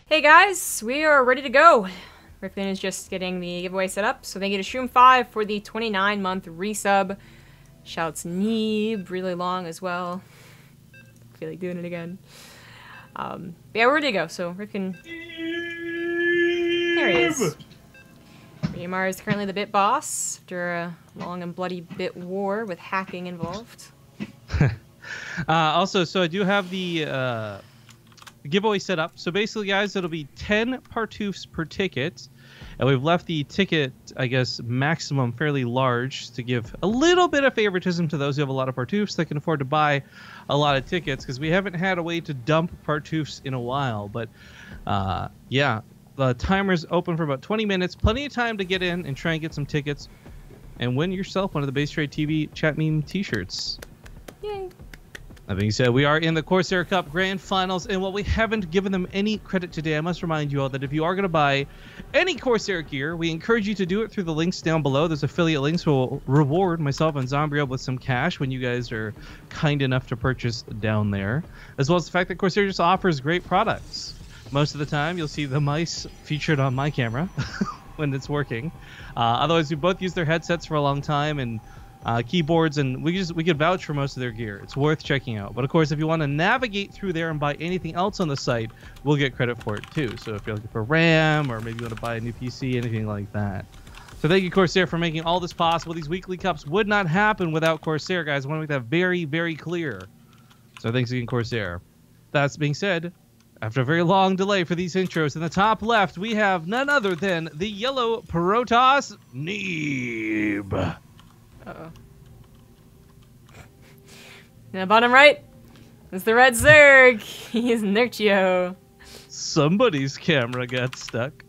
Hey guys, we are ready to go. Riplin is just getting the giveaway set up, so thank you to Shroom5 for the 29-month resub. Shouts Neeb, really long as well. I feel like doing it again. Yeah, we're ready to go, so Riplin... There he is. Remar is currently the bit boss after a long and bloody bit war with hacking involved. Also, so I do have the giveaway set up. So basically, guys, it'll be 10 partoofs per ticket. And we've left the ticket, I guess, maximum fairly large to give a little bit of favoritism to those who have a lot of partoofs that can afford to buy a lot of tickets, because we haven't had a way to dump partoofs in a while. But yeah, the timer's open for about 20 minutes. Plenty of time to get in and try and get some tickets and win yourself one of the BaseTradeTV chat meme t-shirts. Yay. That being said, we are in the Corsair Cup Grand Finals, and while we haven't given them any credit today, I must remind you all that if you are going to buy any Corsair gear, we encourage you to do it through the links down below. There's affiliate links who will reward myself and Zombrio with some cash when you guys are kind enough to purchase down there, as well as the fact that Corsair just offers great products. Most of the time, you'll see the mice featured on my camera when it's working. Otherwise, we both use their headsets for a long time, and keyboards, and we could vouch for most of their gear. It's worth checking out. But of course, if you want to navigate through there and buy anything else on the site, we'll get credit for it too. So if you're looking for RAM, or maybe you want to buy a new PC, anything like that. So thank you, Corsair, for making all this possible. These weekly cups would not happen without Corsair, guys. I want to make that very, very clear. So thanks again, Corsair. That being said, after a very long delay for these intros, in the top left, we have none other than the yellow Protoss Neeb. Uh-oh. Now, bottom right is the red Zerg. He's Nerchio. Somebody's camera got stuck.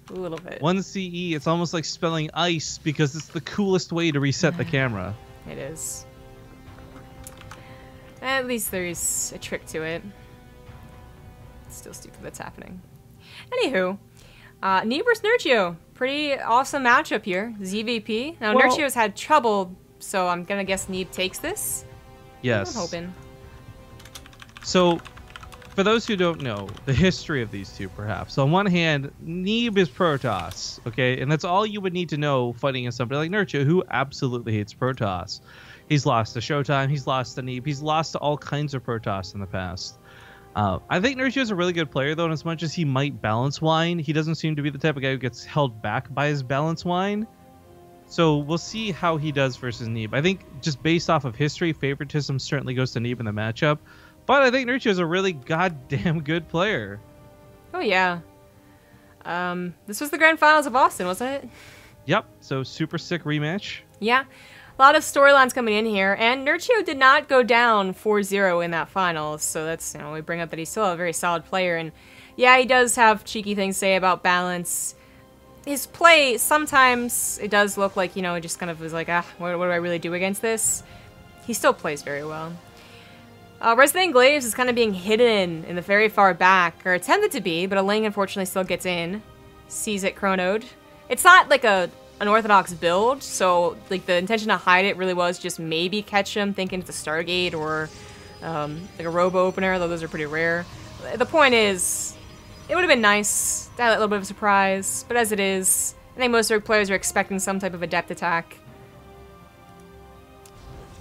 A little bit. 1 CE, it's almost like spelling ice because it's the coolest way to reset the camera. It is. At least there's a trick to it. It's still stupid that's happening. Anywho, Neeb vs Nerchio. Pretty awesome matchup here. ZvP. Now, well, Nerchio's had trouble, so I'm gonna guess Neeb takes this. Yes. I'm hoping. So, for those who don't know the history of these two, perhaps, on one hand, Neeb is Protoss, okay? And that's all you would need to know fighting against somebody like Nerchio, who absolutely hates Protoss. He's lost to Showtime, he's lost to Neeb, he's lost to all kinds of Protoss in the past. I think Nerchio is a really good player, though, and as much as he might balance wine, he doesn't seem to be the type of guy who gets held back by his balance wine. So we'll see how he does versus Neeb. I think just based off of history, favoritism certainly goes to Neeb in the matchup. But I think Nerchio is a really goddamn good player. Oh, yeah. This was the Grand Finals of Austin, wasn't it? Yep, so super sick rematch. Yeah. A lot of storylines coming in here, and Nerchio did not go down 4-0 in that finals, so that's, you know, we bring up that he's still a very solid player, and yeah, he does have cheeky things to say about balance. His play, sometimes it does look like, you know, it just kind of was like, what do I really do against this? He still plays very well. Resident Glaives is kind of being hidden in the very far back, or attempted to be, but a Ling unfortunately still gets in. Sees it chronoed. It's not like an orthodox build, so like the intention to hide it really was just maybe catch him thinking it's a Stargate or like a robo opener, though those are pretty rare. The point is, it would have been nice to have a little bit of a surprise, but as it is, I think most Zerg players are expecting some type of adept attack.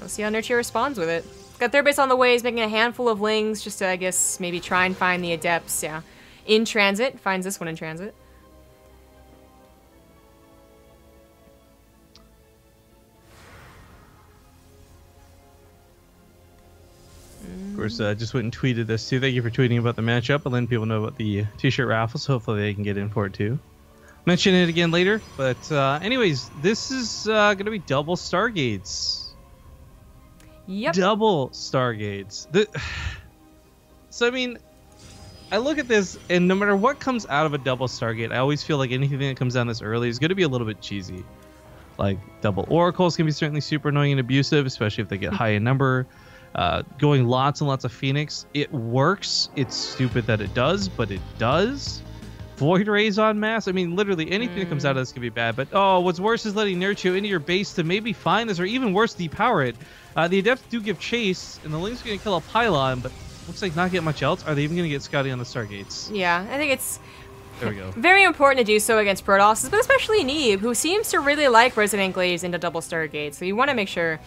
We'll see how Nerchio responds with it. Got third base on the way, he's making a handful of Lings just to, I guess, maybe try and find the adepts, yeah. In transit, finds this one in transit. Of course, just went and tweeted this too. Thank you for tweeting about the matchup and letting people know about the t-shirt raffle, so hopefully they can get in for it too. Mention it again later, but anyways, this is going to be double Stargates. Yep. Double Stargates. So, I mean, I look at this, and no matter what comes out of a double Stargate, I always feel like anything that comes down this early is going to be a little bit cheesy. Like, double Oracles can be certainly super annoying and abusive, especially if they get high in number. Going lots and lots of Phoenix, it works. It's stupid that it does, but it does. Void Rays en masse. I mean, literally anything that comes out of this can be bad. But oh, what's worse is letting Nerchio into your base to maybe find this, or even worse, depower it. The Adepts do give chase, and the Ling's going to kill a pylon, but looks like not get much else. Are they even going to get Scotty on the Stargates? Yeah, I think it's there we go. Very important to do so against Protosses, but especially Neeb, who seems to really like Resident Glaze into double Stargate. So you want to make sure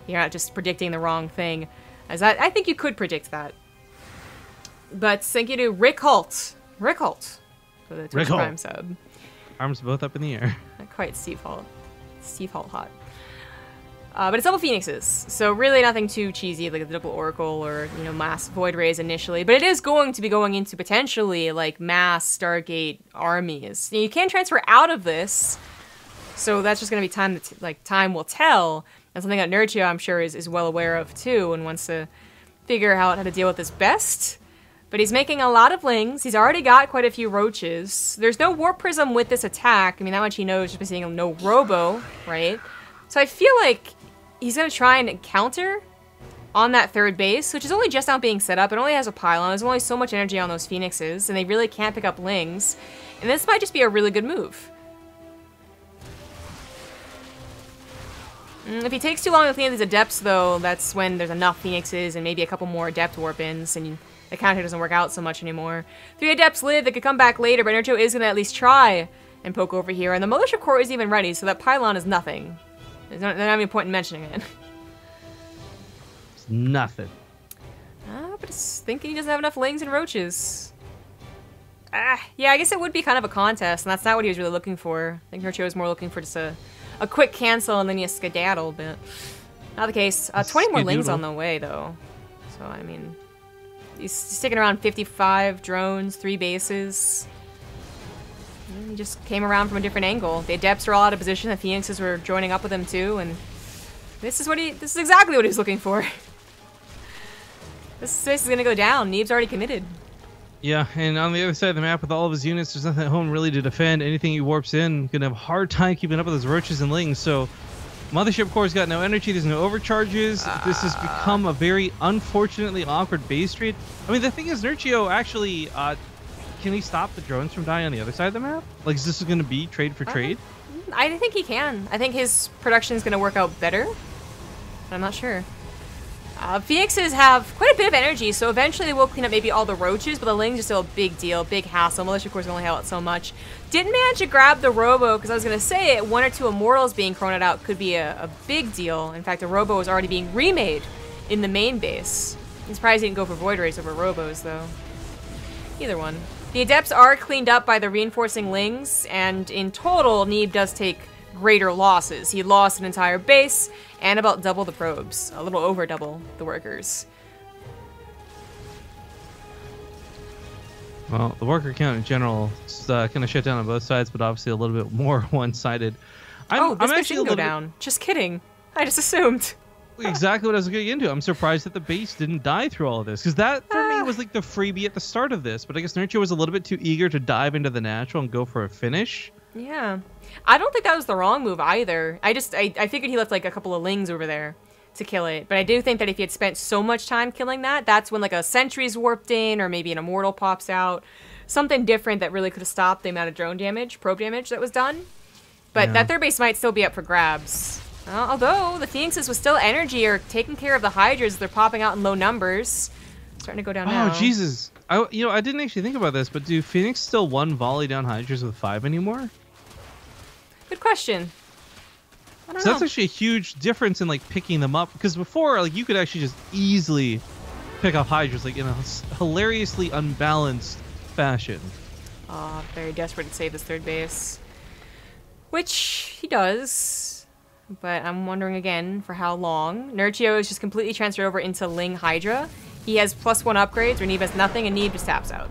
you're not just predicting the wrong thing. As I think you could predict that. But thank you to Rick Holt. Rick Holt for the Twitch Prime sub. Arms both up in the air. Not quite Steve Holt. Steve Holt hot. But it's double Phoenixes, so really nothing too cheesy like the double Oracle or, you know, mass Void Rays initially. But it is going to be going into potentially like mass Stargate armies. You can transfer out of this, so that's just going to be time that time will tell. And something that Nerchio, I'm sure, is well aware of too and wants to figure out how to deal with this best. But he's making a lot of lings. He's already got quite a few roaches. There's no Warp Prism with this attack. I mean, that much he knows just by seeing no Robo, right? So I feel like he's going to try and counter on that third base, which is only just now being set up. It only has a pylon. There's only so much energy on those Phoenixes, and they really can't pick up lings. And this might just be a really good move. If he takes too long with any of these Adepts, though, that's when there's enough Phoenixes and maybe a couple more Adept Warp-ins, and the counter doesn't work out so much anymore. 3 Adepts live, they could come back later, but Nerchio is going to at least try and poke over here. And the Mothership Core isn't even ready, so that pylon is nothing. There's not any point in mentioning it. It's nothing. But it's thinking he doesn't have enough lings and roaches. Yeah, I guess it would be kind of a contest, and that's not what he was really looking for. I think Nerchio was more looking for just a quick cancel and then you skedaddle, but not the case. 20 more lings on the way, though. So, I mean, he's sticking around 55 drones, 3 bases. And he just came around from a different angle. The Adepts are all out of position. The Phoenixes were joining up with him, too, and this is exactly what he's looking for. This space is going to go down. Neeb's already committed. Yeah, and on the other side of the map with all of his units, there's nothing at home really to defend. Anything he warps in, going to have a hard time keeping up with his roaches and lings. So Mothership Core's got no energy, there's no overcharges. This has become a very unfortunately awkward base trade. I mean, the thing is, Nerchio actually, can he stop the drones from dying on the other side of the map? Like, is this going to be trade for trade? I think he can. I think his production is going to work out better, but I'm not sure. Phoenixes have quite a bit of energy, so eventually they will clean up maybe all the roaches, but the lings are still a big deal, big hassle. Militia Corps can only help out so much. Didn't manage to grab the Robo, because I was going to say 1 or 2 Immortals being chroned out could be a big deal. In fact, the Robo is already being remade in the main base. I'm surprised he didn't go for Void Rays over Robos, though. Either one. The Adepts are cleaned up by the reinforcing lings, and in total, Neeb does take greater losses. He lost an entire base and about double the probes, a little over double the workers. Well, the worker count in general is kind of shut down on both sides, but obviously a little bit more one-sided. This base didn't go down. Just kidding. I just assumed. Exactly what I was getting into. I'm surprised that the base didn't die through all of this, because that for me was like the freebie at the start of this. But I guess Nerchio was a little bit too eager to dive into the natural and go for a finish. Yeah, I don't think that was the wrong move either. I figured he left like a couple of lings over there to kill it, but I do think that if he had spent so much time killing that, that's when like a sentry's warped in, or maybe an immortal pops out, something different that really could have stopped the amount of drone damage, probe damage that was done. But that third base might still be up for grabs. Although the Phoenixes with still energy are taking care of the Hydras, they're popping out in low numbers. Starting to go down now. Oh Jesus! I didn't actually think about this, but do Phoenix still one volley down Hydras with 5 anymore? Good question. I don't know. That's actually a huge difference in like picking them up, because before like you could actually just easily pick off Hydras like in a hilariously unbalanced fashion. Very desperate to save this third base, which he does. But I'm wondering again for how long. Nerchio is just completely transferred over into Ling Hydra. He has +1 upgrades, where Neeb has nothing, and Neeb just taps out.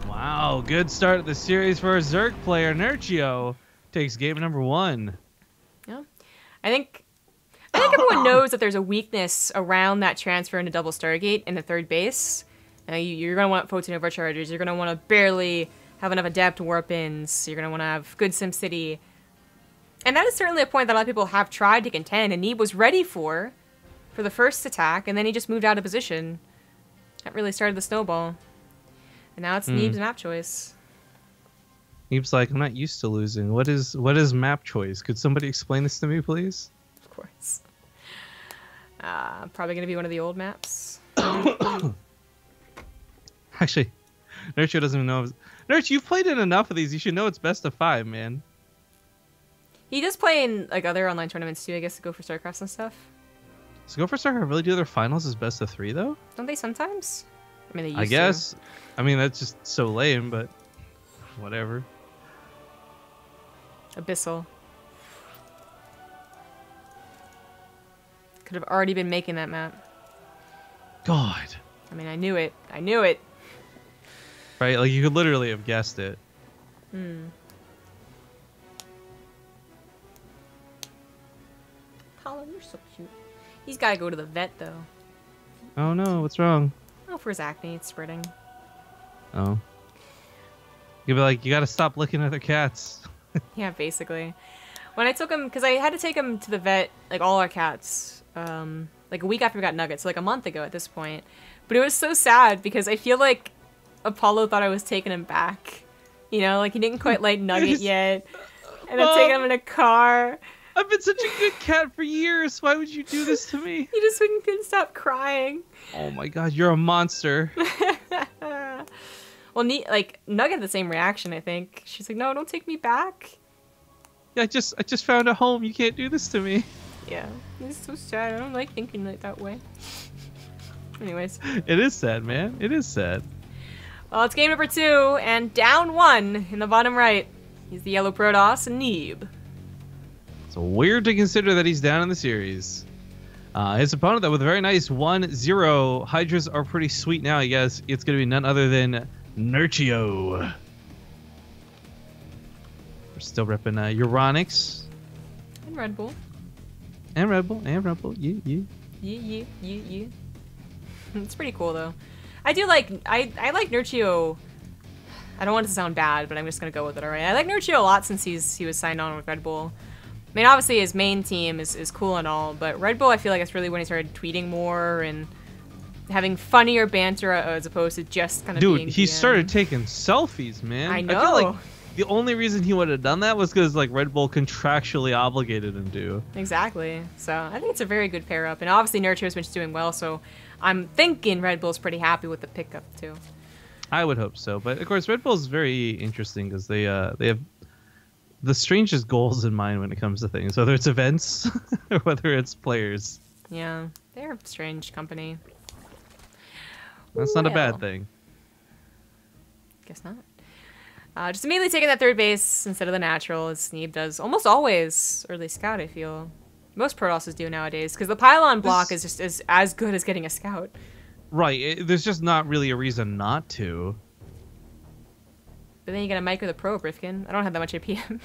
Wow, good start of the series for a Zerg player. Nerchio takes game number 1. Yeah, I think everyone knows that there's a weakness around that transfer into double Stargate in the third base. You're going to want photon overchargers. You're going to want to barely have enough Adept warp-ins. You're going to want to have good SimCity. And that is certainly a point that a lot of people have tried to contend, and Neeb was ready for the first attack, and then he just moved out of position. That really started the snowball. And now it's Neeb's map choice. Neeb's like, I'm not used to losing. What is map choice? Could somebody explain this to me, please? Of course. Probably going to be one of the old maps. Actually, Nerchio doesn't even know. Nerch, you've played in enough of these. You should know it's best of 5, man. He does play in like other online tournaments too, I guess, to go for StarCrafts and stuff. So Go for StarCraft really do their finals as best of 3 though? Don't they sometimes? I mean, they used I guess. To. I mean, that's just so lame, but whatever. Abyssal. Could have already been making that map. God. I mean, I knew it. I knew it. Right? Like, you could literally have guessed it. Apollo, you're so cute. He's got to go to the vet, though. Oh, no. What's wrong? Oh, for his acne. It's spreading. Oh. You'd be like, you got to stop licking other cats. Yeah, basically. When I took him, because I had to take him to the vet, like all our cats, like a week after we got Nugget, so like a month ago at this point. But it was so sad because I feel like Apollo thought I was taking him back. You know, like he didn't quite like Nugget yet. And I'm taking him in a car. I've been such a good cat for years. Why would you do this to me? He just couldn't stop crying. Oh my god, you're a monster. Well, like Nugget had the same reaction, I think. She's like, no, don't take me back. Yeah, I just found a home. You can't do this to me. Yeah, it's so sad. I don't like thinking like that way. Anyways. It is sad, man. It is sad. Well, it's game number 2, and down 1 in the bottom right. He's the yellow Protoss, Neeb. It's weird to consider that he's down in the series. His opponent, though, with a very nice 1-0. Hydras are pretty sweet now, I guess. It's going to be none other than Nerchio. We're still repping Euronics. And Red Bull. And Red Bull. And Red Bull. Yeah. It's pretty cool, though. I do like... I like Nerchio... I don't want it to sound bad, but I'm just going to go with it, alright? I like Nerchio a lot since he was signed on with Red Bull. I mean, obviously his main team is cool and all, but Red Bull, I feel like it's really when he started tweeting more and having funnier banter as opposed to just kind of being he DM. started taking selfies, man. I know. I feel like the only reason he would have done that was because like Red Bull contractually obligated him to. Exactly. So I think it's a very good pair up, and obviously Nerchio's been doing well, so I'm thinking Red Bull's pretty happy with the pickup too. I would hope so, but of course Red Bull's very interesting because they have the strangest goals in mind when it comes to things, whether it's events or whether it's players. Yeah, they're a strange company. That's not a bad thing. Guess not. Just immediately taking that third base instead of the natural, as Neeb does almost always early scout, I feel. Most Protosses do nowadays, because the pylon block is just as good as getting a scout. Right, there's just not really a reason not to. But then you gotta micro the probe, Rifkin. I don't have that much APM.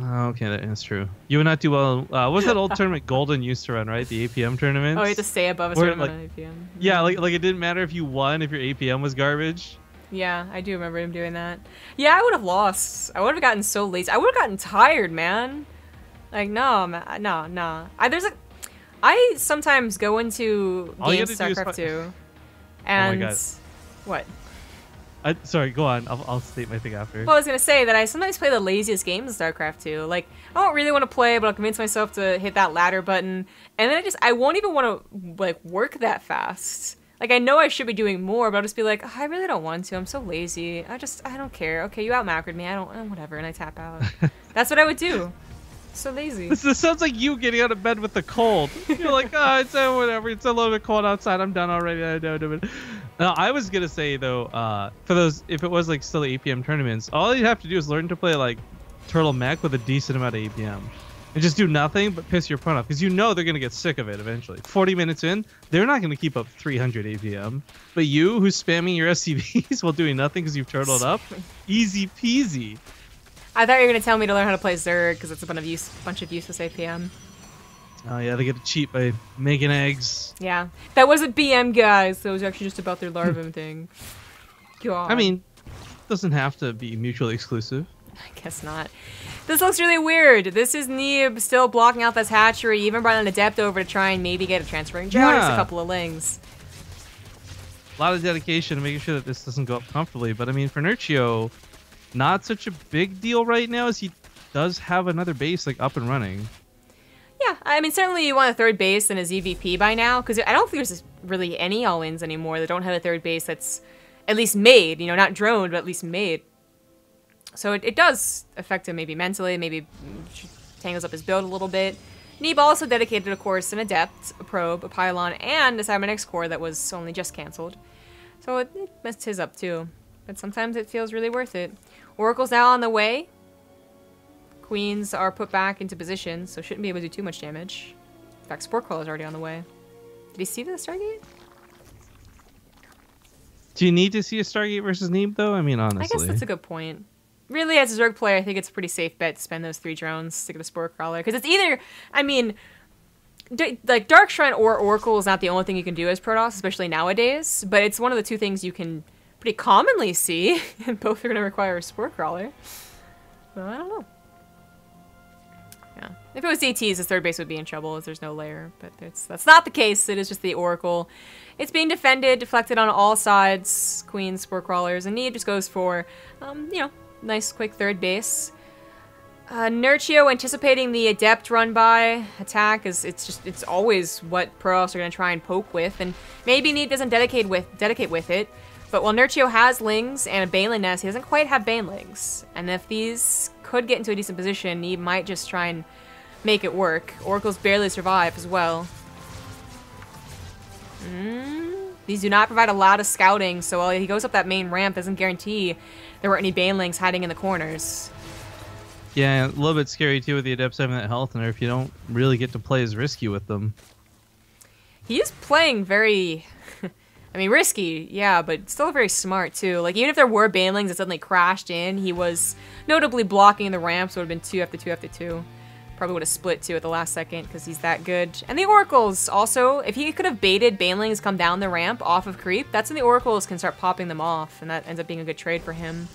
Oh, okay, that's true. You would not do well. What was that old tournament Golden used to run, right? The APM tournaments? Oh, you have to stay above a certain amount of APM. Yeah, like it didn't matter if you won if your APM was garbage. Yeah, I do remember him doing that. Yeah, I would have lost. I would have gotten so lazy. I would have gotten tired, man. Like, no, man, no. I sometimes go into games StarCraft 2, and oh my God. What? Sorry, go on. I'll state my thing after. Well, I was gonna say that I sometimes play the laziest games in StarCraft 2. Like, I don't really want to play, but I'll convince myself to hit that ladder button, and then I won't even want to like work that fast. Like, I know I should be doing more, but I'll just be like, oh, I really don't want to. I'm so lazy. I don't care. Okay, you out-macroed me. I don't, whatever, and I tap out. That's what I would do. So lazy. This sounds like you getting out of bed with the cold. You're like, oh, it's whatever. It's a little bit cold outside. I'm done already. I was gonna say though, for those, if it was like still the APM tournaments, all you have to do is learn to play like Turtle Mech with a decent amount of APM, and just do nothing but piss your opponent off, because you know they're gonna get sick of it eventually. 40 minutes in, they're not gonna keep up 300 APM. But you, who's spamming your SCVs while doing nothing because you've turtled up, easy peasy. I thought you were gonna tell me to learn how to play Zerg because it's a bunch of useless APM. Oh yeah, they get to cheat by making eggs. Yeah, that wasn't BM, guys. That was actually just about their larvae thing. God. I mean, it doesn't have to be mutually exclusive. I guess not. This looks really weird. This is Neeb still blocking out this hatchery, even brought an Adept over to try and maybe get a transferring drone a couple of lings. A lot of dedication to making sure that this doesn't go up comfortably, but I mean, for Nerchio, not such a big deal right now, as he does have another base like up and running. Yeah, I mean, certainly you want a third base and a ZvP by now, because I don't think there's really any all-ins anymore that don't have a third base that's at least made, you know, not droned, but at least made. So it does affect him maybe mentally, maybe tangles up his build a little bit. Neeb also dedicated, of course, an Adept, a Probe, a Pylon, and a Cybernetics Core that was only just cancelled. So it messed his up too. But sometimes it feels really worth it. Oracle's now on the way. Queens are put back into position, so shouldn't be able to do too much damage. In fact, Sport Crawler's already on the way. Did he see the Stargate? Do you need to see a Stargate versus Neeb, though? I mean, honestly. I guess that's a good point. Really, as a Zerg player, I think it's a pretty safe bet to spend those 3 drones to get a Sport Crawler. Because it's either, I mean, like Dark Shrine or Oracle is not the only thing you can do as Protoss, especially nowadays. But it's one of the 2 things you can pretty commonly see. And both are going to require a Sport Crawler. Well, I don't know. Yeah. If it was ATs, the third base would be in trouble as there's no layer. But that's not the case. It is just the Oracle. It's being defended, deflected on all sides. Queens, Sport Crawlers, and Neeb just goes for, you know, nice quick third base. Nerchio anticipating the Adept run by attack is it's always what Protoss are going to try and poke with, and maybe Neeb doesn't dedicate with it. But while Nerchio has Lings and a Baneling Nest, he doesn't quite have Banelings. And if these could get into a decent position, Neeb might just try and make it work. Oracles barely survive as well. These do not provide a lot of scouting, so while he goes up that main ramp, doesn't guarantee there were any Banelings hiding in the corners. Yeah, a little bit scary too with the Adepts having that health, and if you don't really get to play as risky with them. He is playing very, I mean, risky, yeah, but still very smart too. Like, even if there were Banelings that suddenly crashed in, he was notably blocking the ramps. It would have been 2 after 2 after 2. Probably would have split too at the last second because he's that good. And the Oracles also, if he could have baited Banelings come down the ramp off of creep, that's when the Oracles can start popping them off, and that ends up being a good trade for him.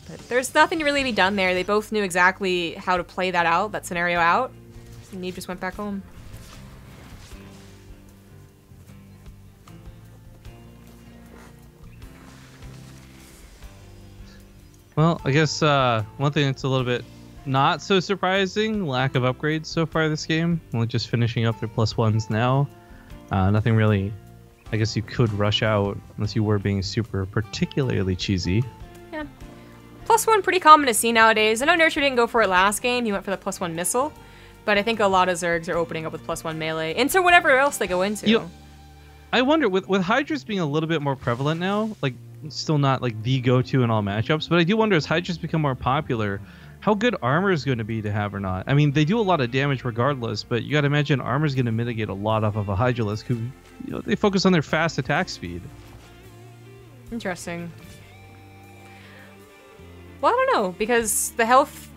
But there's nothing to really be done there. They both knew exactly how to play that out, that scenario out. And Neeb just went back home. Well, I guess one thing that's a little bit not so surprising, lack of upgrades so far this game. Only just finishing up their +1s now. Nothing really, I guess you could rush out unless you were being super particularly cheesy. Yeah. +1 pretty common to see nowadays. I know Nerchio didn't go for it last game. He went for the +1 missile. But I think a lot of Zergs are opening up with +1 melee into whatever else they go into. I wonder, with Hydras being a little bit more prevalent now, like still not like the go-to in all matchups, but I do wonder as Hydras become more popular, how good armor is going to be to have or not. I mean, they do a lot of damage regardless, but you got to imagine armor is going to mitigate a lot off of a Hydralisk who, you know, they focus on their fast attack speed. Interesting. Well, I don't know, because the health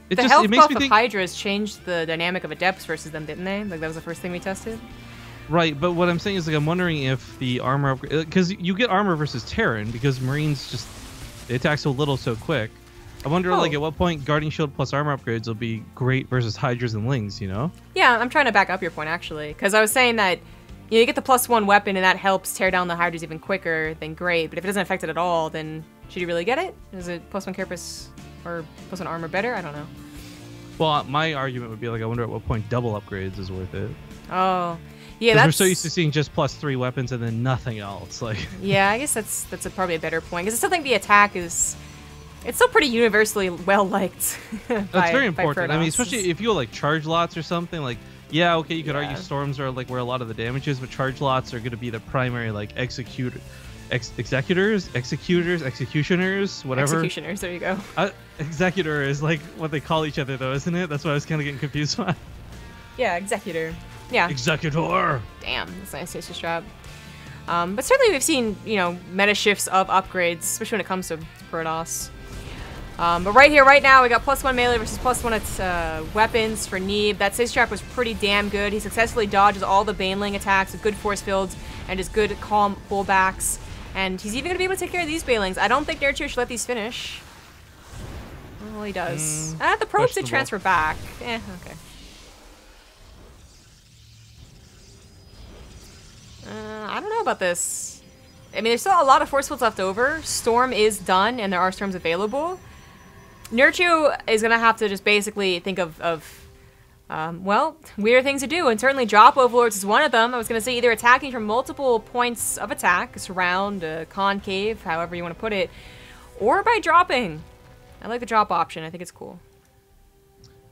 buff of Hydras changed the dynamic of Adepts versus them, didn't they? Like, that was the first thing we tested? Right, but what I'm saying is, like, I'm wondering if the armor upgrade, because you get armor versus Terran, because Marines just, they attack so little so quick. I wonder, like, at what point Guardian Shield plus armor upgrades will be great versus Hydras and Lings, you know? Yeah, I'm trying to back up your point, actually. Because I was saying that, you know, you get the +1 weapon, and that helps tear down the Hydras even quicker, then great. But if it doesn't affect it at all, then should you really get it? Is it +1 carapace or +1 armor better? I don't know. Well, my argument would be, like, I wonder at what point double upgrades is worth it. Oh, yeah, that's... we're so used to seeing just +3 weapons and then nothing else. Like, yeah, I guess that's probably a better point. Because I still think the attack is... It's still pretty universally well-liked. That's very important. I mean, especially if you go, like, charge lots or something, like, yeah, okay, you could argue storms are, like, where a lot of the damage is, but charge lots are going to be the primary, like, executioners, whatever. Executioners, there you go. Executor is, like, what they call each other, though, isn't it? That's what I was kind of getting confused by. Yeah, Executor. Yeah. Executor! Damn, that's a nice taste strap. But certainly we've seen, you know, meta shifts of upgrades, especially when it comes to Protoss. But right here, right now, we got +1 melee versus +1 weapons for Neeb. That Sage Trap was pretty damn good. He successfully dodges all the Baneling attacks with good force fields and just good calm pullbacks. And he's even going to be able to take care of these Banelings. I don't think Nerchio should let these finish. Well, he does. The probes did transfer back. Okay. I don't know about this. I mean, there's still a lot of force fields left over. Storm is done, and there are storms available. Nerchio is going to have to just basically think of Well, weird things to do, and certainly drop overlords is one of them. I was going to say either attacking from multiple points of attack, surround, concave, however you want to put it, or by dropping. I like the drop option. I think it's cool.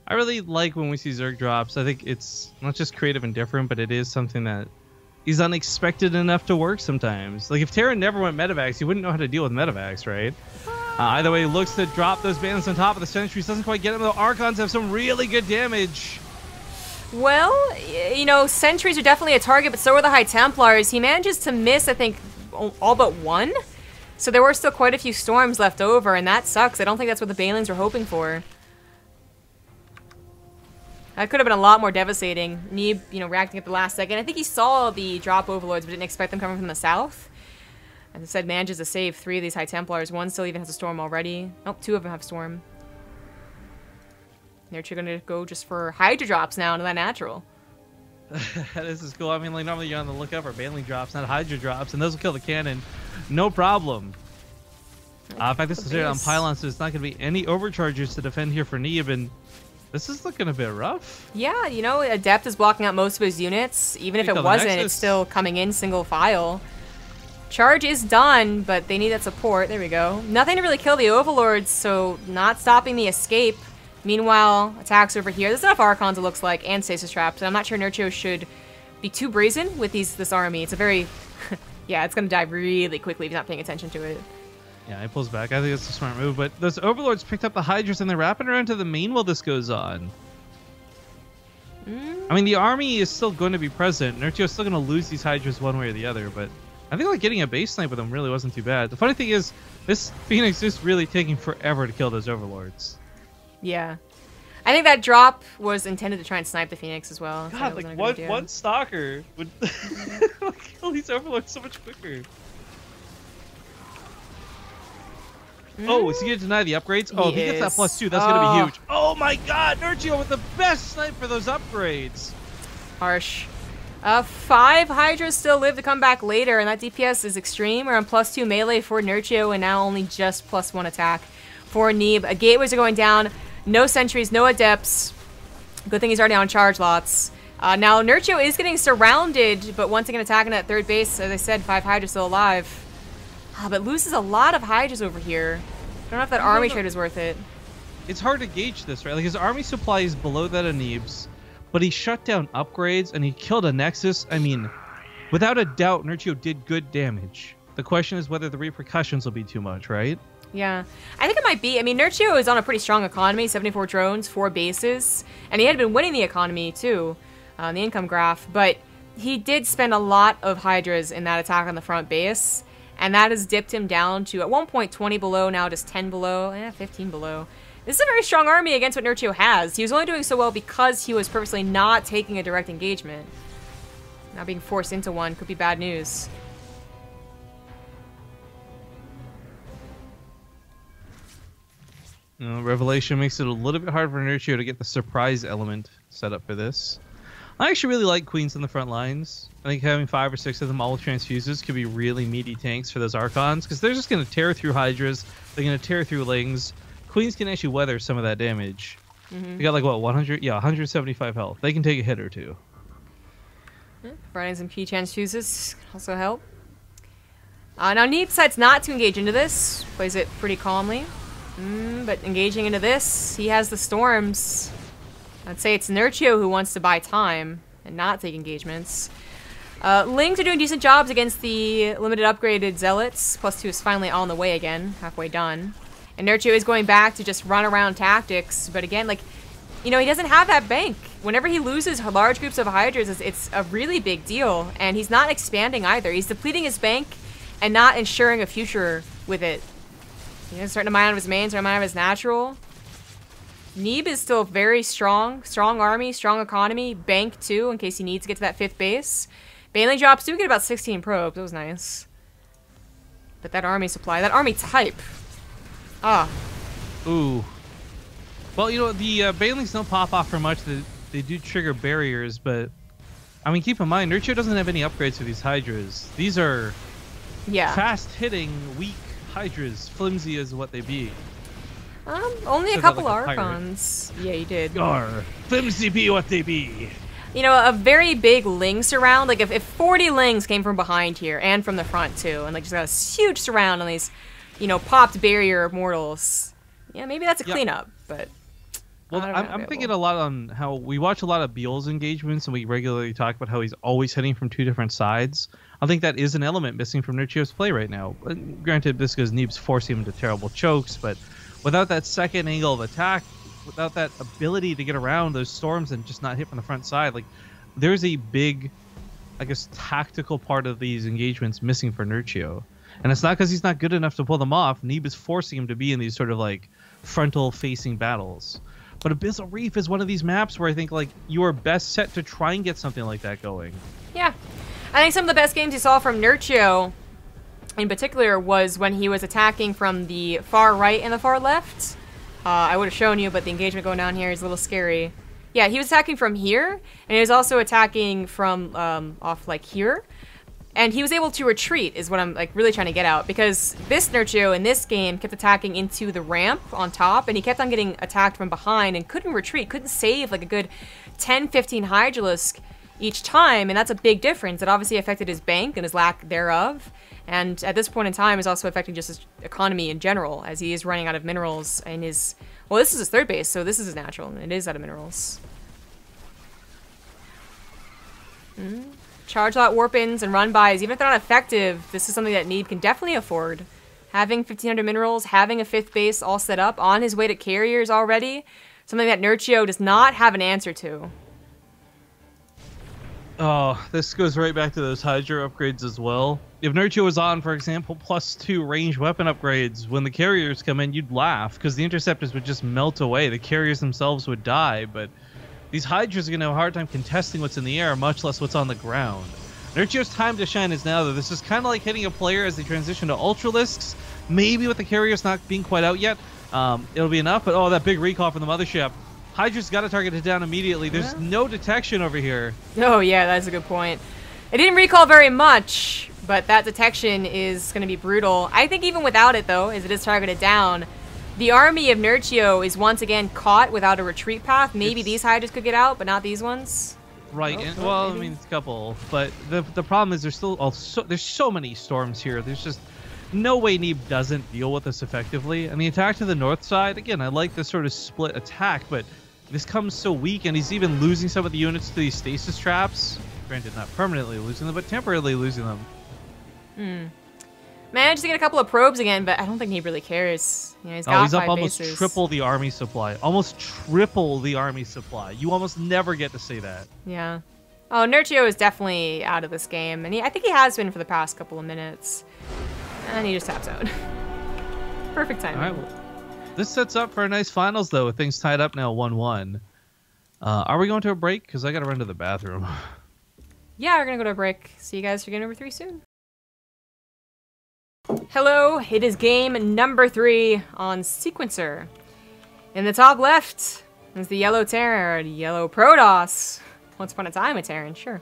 I really like when we see Zerg drops. I think it's not just creative and different, but it is something that is unexpected enough to work sometimes. Like if Terra never went Medivacs, you wouldn't know how to deal with Medivacs, right? Either way, he looks to drop those bandits on top of the sentries. Doesn't quite get them, though. Archons have some really good damage. Well, you know, sentries are definitely a target, but so are the High Templars. He manages to miss, I think, all but one. So there were still quite a few storms left over, and that sucks. I don't think that's what the Banelings were hoping for. That could have been a lot more devastating. Neeb, you know, reacting at the last second. I think he saw the drop overlords, but didn't expect them coming from the south. As I said, manages to save 3 of these High Templars. One still even has a storm already. Nope, 2 of them have storm. Nerchio gonna go just for Hydra drops now into that natural. This is cool. I mean, like normally you're on the lookout for Baneling drops, not Hydra drops, and those will kill the cannon. No problem. In fact, this is on pylons, so it's not going to be any overcharges to defend here for Neeb, and this is looking a bit rough. Yeah, you know, Adept is blocking out most of his units. Even if it wasn't, it's still coming in single file. Charge is done, but they need that support. There we go. Nothing to really kill the overlords, so not stopping the escape. Meanwhile, attacks over here. There's enough Archons, it looks like, and Stasis Traps. I'm not sure Nerchio should be too brazen with this army. It's a very... yeah, it's going to die really quickly if he's not paying attention to it. Yeah, he pulls back. I think it's a smart move, but those Overlords picked up the Hydras and they're wrapping around to the main while this goes on. I mean, the army is still going to be present. Nerchio's still going to lose these Hydras one way or the other, but I think like getting a base snipe with them really wasn't too bad. The funny thing is, this Phoenix is really taking forever to kill those Overlords. Yeah. I think that drop was intended to try and snipe the Phoenix as well. God, like one stalker would kill these Overlords so much quicker. Oh, is he going to deny the upgrades? Oh, if he gets that +2, that's going to be huge. Oh my god, Nerchio with the best snipe for those upgrades. Harsh. 5 Hydras still live to come back later, and that DPS is extreme. We're on +2 melee for Nerchio, and now only just +1 attack for Neeb. Gateways are going down. No sentries, no adepts. Good thing he's already on charge lots. Now, Nerchio is getting surrounded, but once again attacking that third base. As I said, 5 Hydras still alive. But loses a lot of Hydras over here. I don't know if that army trade is worth it. It's hard to gauge this, right? Like, his army supply is below that of Neeb's, but he shut down upgrades and he killed a Nexus. I mean, without a doubt, Nerchio did good damage. The question is whether the repercussions will be too much, right? Yeah, I think it might be. I mean, Nerchio is on a pretty strong economy, 74 drones, 4 bases, and he had been winning the economy too, on the income graph, but he did spend a lot of Hydras in that attack on the front base, and that has dipped him down to, at one point, 20 below, now just 10 below, 15 below. This is a very strong army against what Nerchio has. He was only doing so well because he was purposely not taking a direct engagement. Now being forced into one could be bad news. Revelation makes it a little bit hard for Nerchio to get the surprise element set up for this. I actually really like Queens in the front lines. I think having 5 or 6 of them all with transfuses could be really meaty tanks for those Archons, because they're just going to tear through Hydras, they're going to tear through Lings. Queens can actually weather some of that damage. They got like, what, 100? Yeah, 175 health. They can take a hit or two. Running some key transfuses also help. Now Neeb decides not to engage into this. Plays it pretty calmly. But engaging into this, he has the storms. I'd say it's Nerchio who wants to buy time and not take engagements. Lings are doing decent jobs against the limited upgraded Zealots. +2 is finally on the way again, halfway done. And Nerchio is going back to just run around tactics. But again, like, you know, he doesn't have that bank. Whenever he loses large groups of Hydras, it's a really big deal. And he's not expanding either. He's depleting his bank and not ensuring a future with it. You know, starting to mine out of his main, starting to mine out of his natural. Neeb is still very strong. Strong army, strong economy. Bank, too, in case he needs to get to that 5th base. Baneling drops do get about 16 probes. That was nice. But that army supply, that army type. Ooh. Well, you know, the Banelings don't pop off for much. They do trigger barriers, but... I mean, keep in mind, Nerchio doesn't have any upgrades for these Hydras. These are... fast-hitting, weak Hydras, flimsy as what they be. Only a Said that couple like a pirate. Archons. Yeah, you did. Gar, flimsy be what they be. You know, a very big Ling surround, like if 40 Lings came from behind here, and from the front too, and like just got a huge surround on these, you know, popped barrier mortals. Yeah, maybe that's a cleanup, but... Well, I'm thinking a lot on how we watch a lot of Beal's engagements, and we regularly talk about how he's always hitting from two different sides. I think that is an element missing from Nerchio's play right now. Granted, this because Neeb's forcing him into terrible chokes, but without that second angle of attack, without that ability to get around those storms and just not hit from the front side, like there's a big, I guess, tactical part of these engagements missing for Nerchio. And it's not because he's not good enough to pull them off. Neeb is forcing him to be in these sort of like frontal-facing battles. But Abyssal Reef is one of these maps where I think like you are best set to try and get something like that going. Yeah. I think some of the best games you saw from Nerchio in particular was when he was attacking from the far right and the far left. I would have shown you, but the engagement going down here is a little scary. Yeah, he was attacking from here, and he was also attacking from off like here. And he was able to retreat, is what I'm like really trying to get out, because this Nerchio in this game kept attacking into the ramp on top, and he kept on getting attacked from behind and couldn't retreat, couldn't save like a good 10-15 Hydralisk each time, and that's a big difference. It obviously affected his bank and his lack thereof, and at this point in time is also affecting just his economy in general, as he is running out of minerals in his... Well, this is his third base, so this is his natural, and it is out of minerals. Charge lot warp-ins and run-bys, even if they're not effective, this is something that Neeb can definitely afford. Having 1,500 minerals, having a 5th base all set up, on his way to carriers already, something that Nerchio does not have an answer to. Oh, this goes right back to those Hydra upgrades as well. If Nerchio was on, for example, +2 ranged weapon upgrades, when the carriers come in, you'd laugh, because the interceptors would just melt away. The carriers themselves would die, but these Hydras are going to have a hard time contesting what's in the air, much less what's on the ground. Nerchio's time to shine is now, though. This is kind of like hitting a player as they transition to Ultralisks. Maybe with the carriers not being quite out yet, it'll be enough. But, oh, that big recall from the mothership. Hydra's got to target it down immediately. There's no detection over here. Oh, yeah, that's a good point. It didn't recall very much, but that detection is going to be brutal. I think even without it, though, as it is targeted down, the army of Nerchio is once again caught without a retreat path. Maybe these Hydras could get out, but not these ones. Right. And, well, I mean, it's a couple. But the problem is there's still there's so many storms here. There's just no way Neeb doesn't deal with this effectively. And the attack to the north side, again, I like this sort of split attack, but this comes so weak, and he's even losing some of the units to these stasis traps. Granted, not permanently losing them, but temporarily losing them. Managed to get a couple of probes again, but I don't think he really cares. You know, he's got he's up 5 almost bases. triple the army supply. Almost triple the army supply. You almost never get to say that. Yeah. Oh, Nerchio is definitely out of this game, and I think he has been for the past couple of minutes. And he just taps out. Perfect timing. All right, well, this sets up for a nice finals, though, with things tied up now 1-1. Are we going to a break? Because I got to run to the bathroom. Yeah, we're going to go to a break. See you guys for game number 3 soon. Hello, it is game number 3 on Sequencer. In the top left is the yellow Terran, yellow Protoss. Once upon a time a Terran, sure.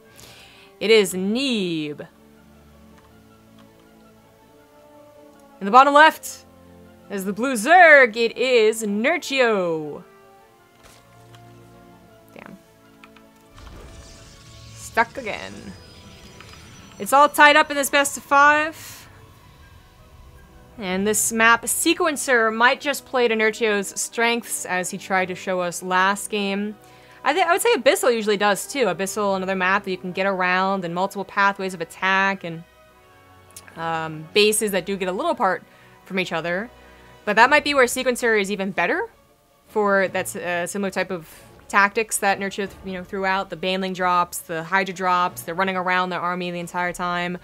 It is Neeb. In the bottom left is the blue Zerg. It is Nerchio. Damn. Stuck again. It's all tied up in this best of 5. And this map, Sequencer, might just play to Nerchio's strengths, as he tried to show us last game. I would say Abyssal usually does too. Abyssal, another map that you can get around, and multiple pathways of attack, and bases that do get a little apart from each other. But that might be where Sequencer is even better for that similar type of tactics that Nerchio, threw out. The Baneling drops, the Hydra drops, they're running around their army the entire time.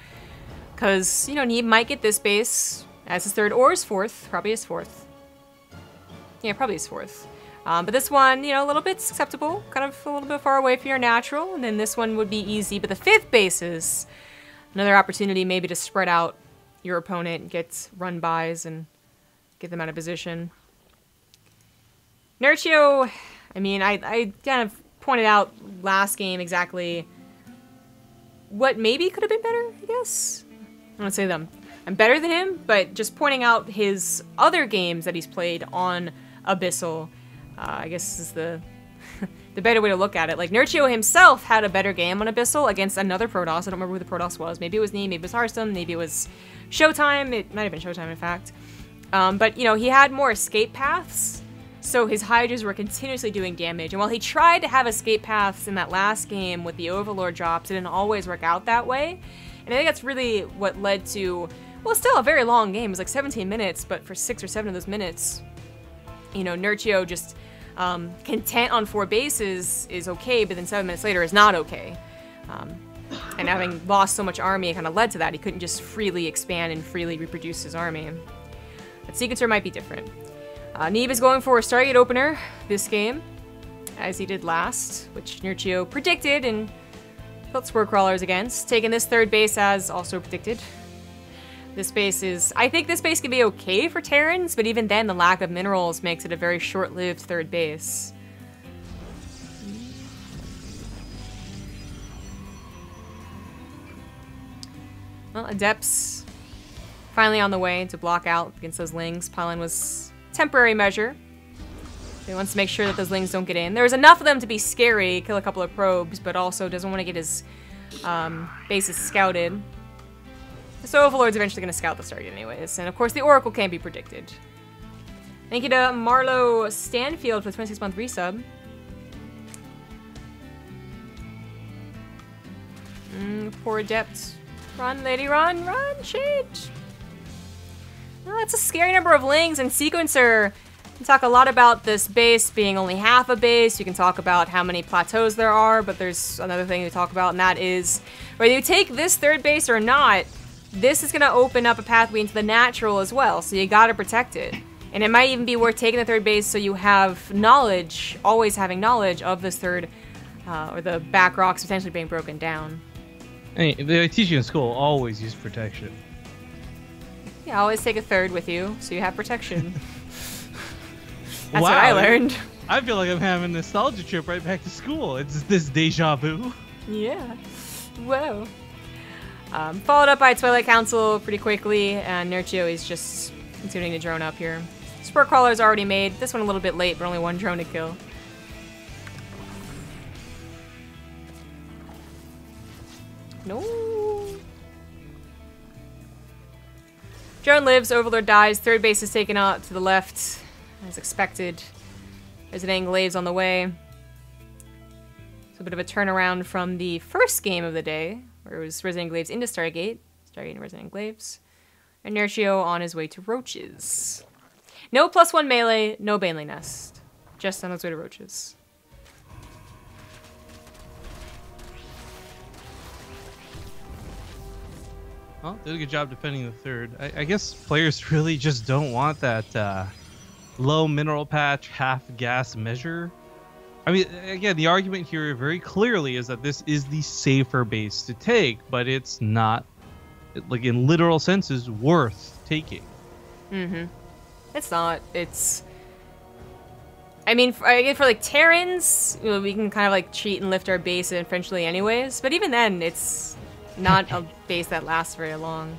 Because, Neeb might get this base as his 3rd or his 4th. Probably his 4th. Yeah, probably his 4th. But this one, a little bit acceptable. Kind of a little bit far away from your natural. And then this one would be easy. But the 5th base is another opportunity maybe to spread out your opponent, get run-bys, and get them out of position. Nerchio, I kind of pointed out last game exactly what maybe could have been better, I guess. I don't say them. I'm better than him, but just pointing out his other games that he's played on Abyssal. I guess is the the better way to look at it. Like, Nerchio himself had a better game on Abyssal against another Protoss. I don't remember who the Protoss was. Maybe it was Neeb, maybe it was Hearthstone, maybe it was Showtime. It might have been Showtime, in fact. But, you know, he had more escape paths, so his Hydras were continuously doing damage. And while he tried to have escape paths in that last game with the Overlord drops, it didn't always work out that way. And I think that's really what led to, well, still a very long game. It was like 17 minutes, but for 6 or 7 of those minutes, you know, Nerchio just content on 4 bases is okay, but then 7 minutes later is not okay. And having lost so much army, it kind of led to that. He couldn't just freely expand and freely reproduce his army. But Sequencer might be different. Neeb is going for a Stargate opener this game, as he did last, which Nerchio predicted and built Spore Crawlers against. Taking this 3rd base as also predicted. This base is... I think this base can be okay for Terrans, but even then the lack of minerals makes it a very short-lived 3rd base. Well, Adepts finally on the way to block out against those Lings. Pylon was temporary measure. He wants to make sure that those Lings don't get in. There's enough of them to be scary, kill a couple of probes, but also doesn't want to get his bases scouted. So Overlord's eventually going to scout the Stargate anyways. And of course the Oracle can't be predicted. Thank you to Marlo Stanfield for the 26-month resub. Poor Adept. Run, lady, run, run, shade. Well, that's a scary number of Lings, and Sequencer. You can talk a lot about this base being only half a base. You can talk about how many plateaus there are, but there's another thing to talk about, and that is whether you take this 3rd base or not, this is going to open up a pathway into the natural as well, so you got to protect it. And it might even be worth taking the 3rd base so you have knowledge, always having knowledge of this 3rd, or the back rocks potentially being broken down. Hey, they teach you in school, always use protection. Yeah, always take a 3rd with you, so you have protection. That's wow, what I learned. I feel like I'm having a nostalgia trip right back to school. It's this deja vu. Yeah. Whoa. Followed up by Twilight Council pretty quickly, and Nerchio is just continuing to drone up here. Spore Crawler's already made. This one a little bit late, but only 1 drone to kill. No. Drone lives, Overlord dies, 3rd base is taken out to the left, as expected. There's an Anglaves on the way. It's a bit of a turnaround from the first game of the day, where it was Resident Anglaves into Stargate. Stargate and Resident Anglaves. And Nerchio on his way to Roaches. No +1 melee, no Baneley Nest. Just on his way to Roaches. Well, did a good job defending the 3rd. I guess players really just don't want that low mineral patch, half gas measure. I mean, again, the argument here very clearly is that this is the safer base to take, but it's not, like in literal senses, worth taking. Mm-hmm. It's not. It's... I mean, for like Terrans, you know, we can kind of like cheat and lift our base eventually anyways, but even then, it's not a base that lasts very long.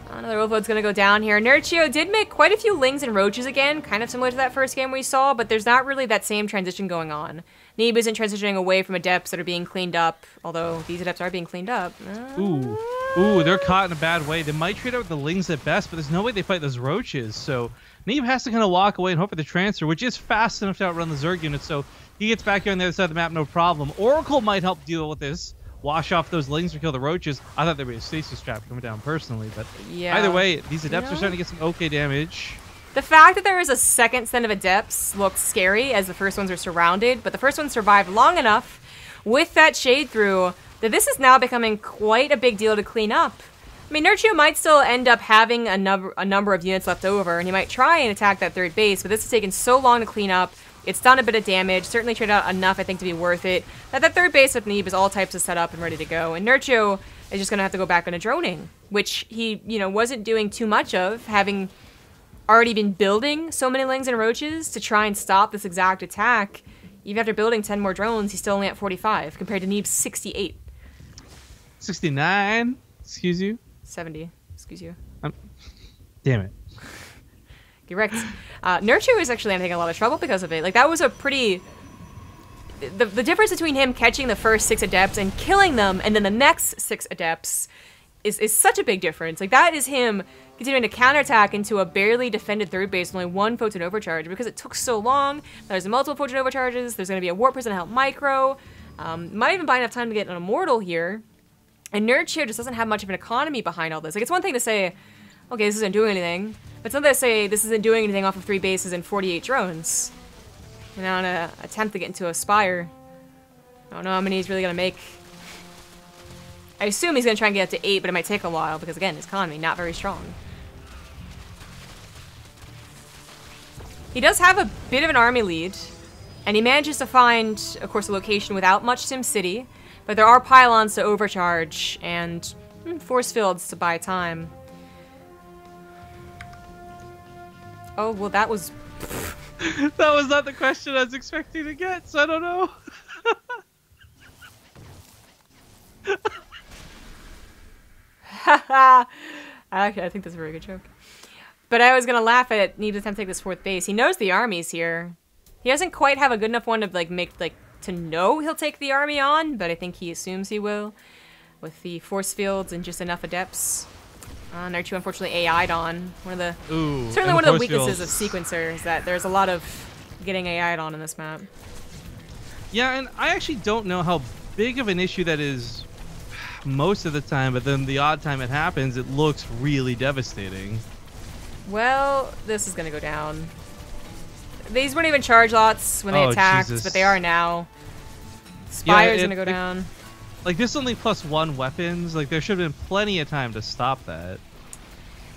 Another Overload's gonna go down here. Nerchio did make quite a few Lings and Roaches again, kind of similar to that first game we saw, but there's not really that same transition going on. Neeb isn't transitioning away from Adepts that are being cleaned up, although these Adepts are being cleaned up. Ooh, they're caught in a bad way. They might trade out with the Lings at best, but there's no way they fight those Roaches, so Neeb has to kind of walk away and hope for the transfer, which is fast enough to outrun the Zerg unit, so he gets back here on the other side of the map, no problem. Oracle might help deal with this. Wash off those Lings or kill the Roaches. I thought there'd be a stasis trap coming down personally, but yeah. Either way, these Adepts are starting to get some okay damage. The fact that there is a second set of Adepts looks scary as the first ones are surrounded, but the first one survived long enough with that shade through that this is now becoming quite a big deal to clean up. I mean, Nerchio might still end up having a number of units left over, and he might try and attack that 3rd base, but this has taken so long to clean up. It's done a bit of damage, certainly traded out enough, I think, to be worth it. That 3rd base with Neeb is all types of set up and ready to go. And Nerchio is just going to have to go back into droning, which he, you know, wasn't doing too much of, having already been building so many Lings and Roaches to try and stop this exact attack. Even after building 10 more drones, he's still only at 45, compared to Neeb's 68. 69? Excuse you? 70, excuse you. Damn it. Correct. Nerchio is actually having a lot of trouble because of it. Like, that was a pretty... The difference between him catching the first 6 adepts and killing them, and then the next 6 adepts, is such a big difference. Like, that is him continuing to counterattack into a barely defended third base with only 1 photon overcharge because it took so long. There's multiple photon overcharges. There's going to be a warp person to help micro. Might even buy enough time to get an immortal here. And Nerchio just doesn't have much of an economy behind all this. Like, it's one thing to say, okay, this isn't doing anything. But it's another to say this isn't doing anything off of 3 bases and 48 drones. And now on an attempt to get into a Spire. I don't know how many he's really going to make. I assume he's going to try and get up to 8, but it might take a while because, again, his economy not very strong. He does have a bit of an army lead, and he manages to find, of course, a location without much SimCity, but there are pylons to overcharge and force fields to buy time. Oh, well, that was... That was not the question I was expecting to get, so I don't know. Actually, I think that's a very good joke. But I was gonna laugh at Neeb's attempt to take this 4th base. He knows the army's here. He doesn't quite have a good enough one to to know he'll take the army on, but I think he assumes he will, with the force fields and just enough adepts. Nerchio unfortunately AI'd on. Certainly one of the weaknesses of Sequencer is that there's a lot of getting AI'd on in this map. Yeah, and I actually don't know how big of an issue that is most of the time, but then the odd time it happens, it looks really devastating. Well, this is gonna go down. These weren't even charge lots when they attacked, Jesus. but they are now. Spire's gonna go like, down. Like, this only +1 weapons. Like, there should have been plenty of time to stop that.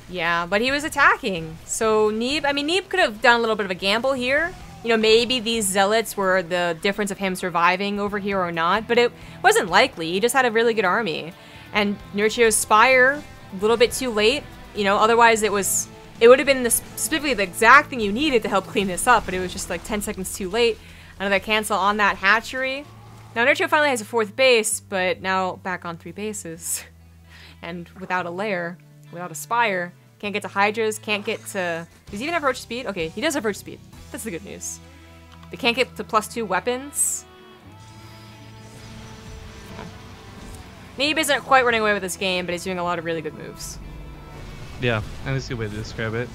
Yeah, but he was attacking. So Neeb could have done a little bit of a gamble here. You know, maybe these zealots were the difference of him surviving over here or not, but it wasn't likely. He just had a really good army. And Nerchio's Spire, a little bit too late. You know, otherwise it would have been specifically the exact thing you needed to help clean this up, but it was just like 10 seconds too late. Another cancel on that hatchery. Now Nerchio finally has a 4th base, but now back on 3 bases. And without a lair, without a Spire, can't get to Hydras, can't get to... Does he even have roach speed? Okay, he does have roach speed. That's the good news. They can't get to +2 weapons. Neeb isn't quite running away with this game, but he's doing a lot of really good moves. Yeah, and that's a good way to describe it.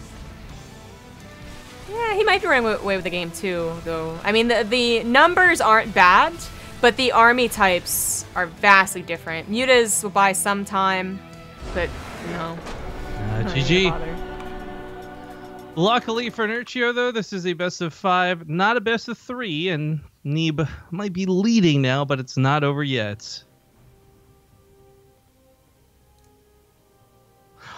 Yeah, he might be running away with the game too, though. I mean, the numbers aren't bad, but the army types are vastly different. Mutas will buy some time, but no. GG. Luckily for Nerchio, though, this is a best of 5, not a best of 3, and Neeb might be leading now, but it's not over yet.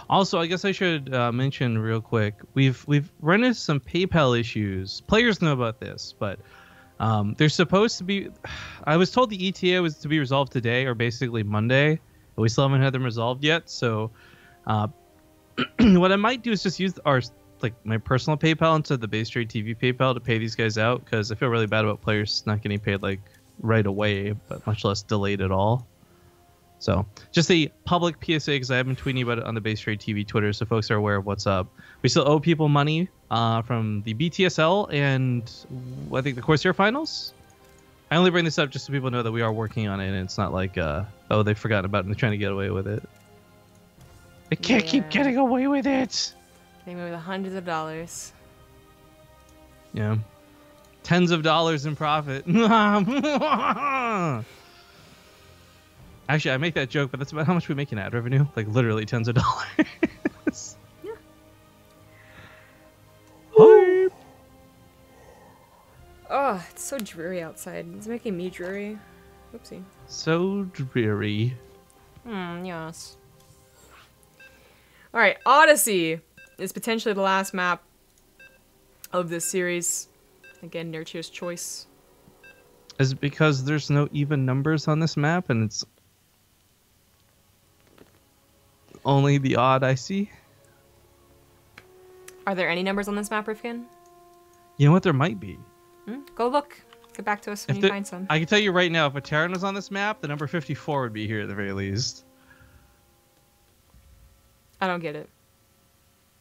Also, I guess I should mention real quick, we've run into some PayPal issues. Players know about this, but they're supposed to be... I was told the ETA was to be resolved today, or basically Monday, but we still haven't had them resolved yet, so what I might do is just use my personal PayPal instead of the BaseTradeTV PayPal to pay these guys out, because I feel really bad about players not getting paid right away, but much less delayed at all. So just a public PSA, because I have been tweeting about it on the BaseTradeTV Twitter, so folks are aware of what's up. We still owe people money from the BTSL and I think the Corsair finals. I only bring this up just so people know that we are working on it, and it's not like oh, they've forgotten about it and they're trying to get away with it. They can't keep getting away with it. They move the hundreds of dollars. Yeah. Tens of dollars in profit. Actually, I make that joke, but that's about how much we make in ad revenue. Like, literally tens of dollars. Yeah. Hype. Oh, it's so dreary outside. It's making me dreary. Oopsie. So dreary. Yes. Alright, Odyssey is potentially the last map of this series. Again, Nerchio's choice. Is it because there's no even numbers on this map and it's only the odd I see? Are there any numbers on this map, Rifkin? You know what? There might be. Go look. Get back to us when you find some. I can tell you right now, if a Terran was on this map, the number 54 would be here at the very least. I don't get it.